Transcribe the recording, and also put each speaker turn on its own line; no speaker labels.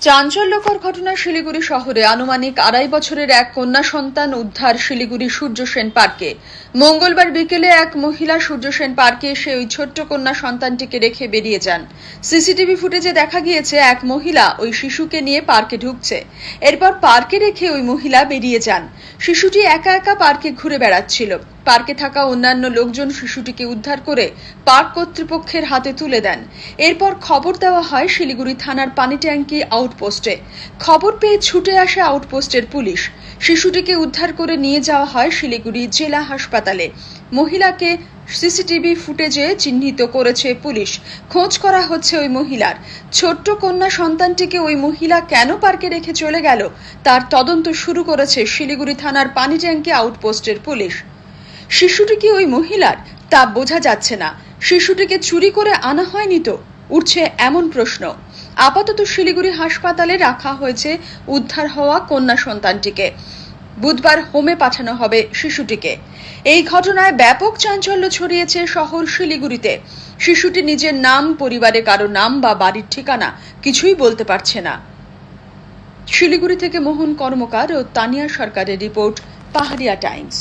চাঞ্চল্যকর ঘটনা শিলিগুড়ি শহরে আনুমানিক 2.5 বছরের এক কন্যা সন্তান উদ্ধার শিলিগুড়ি সূর্য সেন পার্কে। মঙ্গলবার বিকেলে এক মহিলা সূর্য সেন পার্কে এসে ওই ছোট্ট কন্যা সন্তানটিকে রেখে বেরিয়ে যান। সিসিটিভি ফুটেজে দেখা গিয়েছে এক মহিলা ওই শিশুকে নিয়ে পার্কে ঢুকছে। এরপর পার্কে রেখে ওই মহিলা বেরিয়ে যান। শিশুটি একা একা পার্কে ঘুরে বেড়াচ্ছিল। পার্কে থাকা অন্যান্য লোকজন শিশুটিকে উদ্ধার করে পার্ক কর্তৃপক্ষের হাতে তুলে দেন। এরপর খবর দেওয়া হয় শিলিগুড়ি থানার পানিট্যাঙ্কি আউটপোস্টে। খবর পেয়ে ছুটে আসে আউটপোস্টের পুলিশ। শিশুটিকে উদ্ধার করে নিয়ে যাওয়া হয় শিলিগুড়ি জেলা হাসপাতালে। মহিলাকে সিসিটিভি ফুটেজে চিহ্নিত করেছে পুলিশ। খোঁজ করা হচ্ছে ওই মহিলার। ছোট্ট কন্যা সন্তানটিকে ওই মহিলা কেন পার্কে রেখে চলে গেল তার তদন্ত শুরু করেছে শিলিগুড়ি থানার পানিট্যাঙ্কি আউটপোস্টের পুলিশ। শিশুটি কি ওই মহিলার তা বোঝা যাচ্ছে না। শিশুটিকে চুরি করে আনা হয়নি তো, উঠছে এমন প্রশ্ন। আপাতত শিলিগুড়ি হাসপাতালে রাখা হয়েছে উদ্ধার হওয়া কন্যা সন্তানটিকে। বুধবার হোমে পাঠানো হবে শিশুটিকে। এই ঘটনায় ব্যাপক চাঞ্চল্য ছড়িয়েছে শহর শিলিগুড়িতে। শিশুটি নিজের নাম, পরিবারে কারো নাম বা বাড়ির ঠিকানা কিছুই বলতে পারছে না। শিলিগুড়ি থেকে মোহন কর্মকার ও তানিয়া সরকারের রিপোর্ট, পাহাড়িয়া টাইমস।